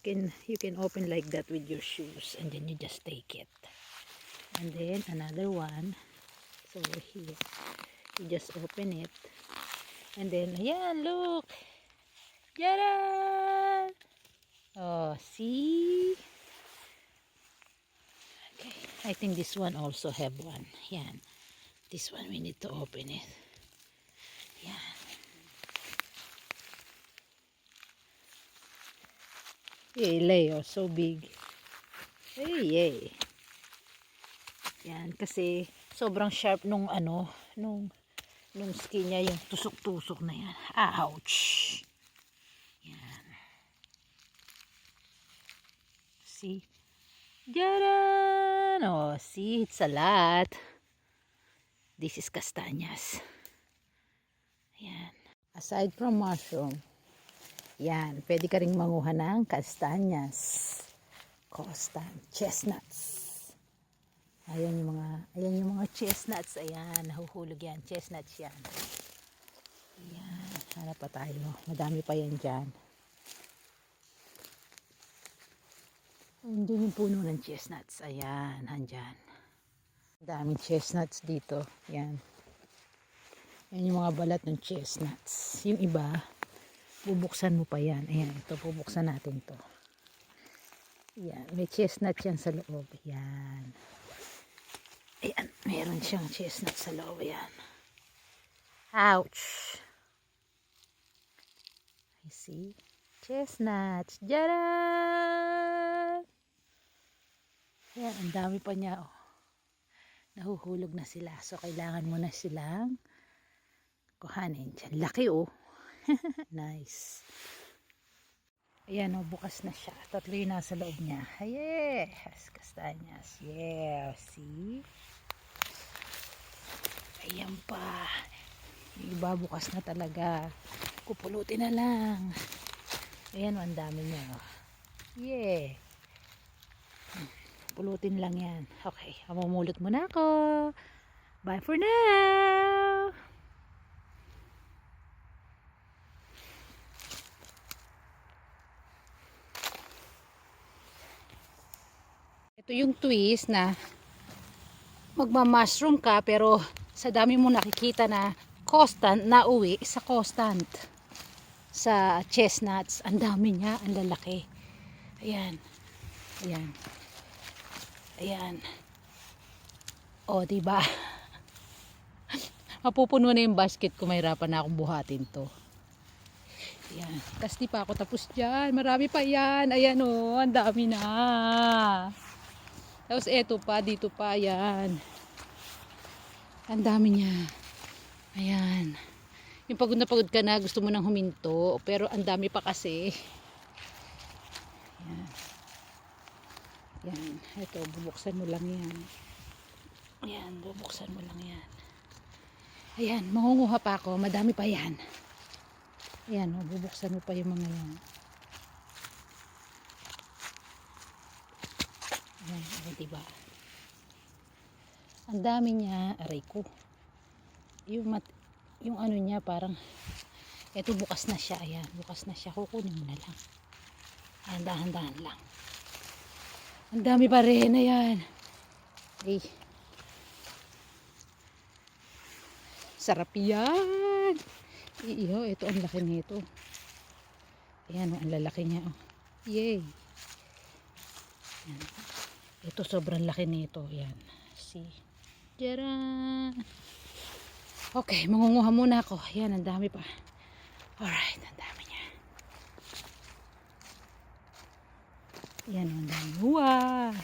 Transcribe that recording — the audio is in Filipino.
You can open like that with your shoes, and then you just take it. And then another one. So here, you just open it, and then ayan, look. Yaran! Oh, see? Okay, I think this one also have one. Yan. This one we need to open it. Yan. Hey, Leo, so big. Hey. Yan, kasi sobrang sharp nung nung skin niya, yung tusok-tusok na yan. Ouch! Yan. See? Jaran! Oh, see, it's a lot. This is castañas. Yan. Aside from mushroom, yan, pwede ka ring manguha ng castañas, costan, chestnuts. Ayan yung mga chestnuts. Ayan, nahuhulog yan. Chestnuts yan. Ayan, hanap pa tayo. Madami pa yan dyan. Andun yung puno ng chestnuts. Ayan, handyan. Daming chestnuts dito. Ayan. Ayan yung mga balat ng chestnuts. Yung iba, bubuksan mo pa yan. Ayan, ito, bubuksan natin to. Ayan, may chestnuts yan sa loob. Ayan. Ayan, meron siyang chestnut sa loob. Ayan. Ouch! I see. Chestnuts. Jaran! Ayan, ang dami pa niya. Oh. Nahuhulog na sila. So, kailangan mo na silang kuhanin. Diyan. Laki oh. Nice. Ayan oh, bukas na siya. Tatlo yung nasa loob niya. Yes! Castañas. Yeah, see? Ayan pa. Yung iba bukas na talaga. Kupulutin na lang. Ayan, ang dami niya. Yeah. Pulutin lang yan. Okay, mamumulot muna ako. Bye for now. Ito yung twist na magma-mushroom ka pero sa dami mo nakikita na constant na uwi sa constant sa chestnuts, ang dami niya, ang lalaki. Ayan. O, diba? Mapupuno na yung basket ko, mahirapan na akong buhatin to. Ayan. Tapos di pa ako tapos dyan, marami pa yan. Ayan o, ang dami na. Tapos eto pa, dito pa, ayan. Ang dami niya. Ayan. Yung pagod na pagod ka na, gusto mo nang huminto. Pero ang dami pa kasi. Ayan. Ayan. Ito, bubuksan mo lang yan. Ayan, bubuksan mo lang yan. Ayan, mangunguha pa ako. Madami pa yan. Ayan, bubuksan mo pa yung mga yan. Ayan, diba? Ang dami niya, aray ko. Yung ano niya parang eto bukas na siya. Ayan, bukas na siya. Kukunin mo na lang. Ayan, dahan-dahan lang. Ang dami pa rin. Ayan. Ay. Sarap yan. Iyo, ito ang laki nito. Ayan, ang lalaki niya. Oh. Yay. Ayan. Ito sobrang laki nito. Ayan. See. Tara. Okay, mangunguha muna ako. Ayan, ang dami pa. Alright, ang dami niya. Ayan, ang dami. Wow!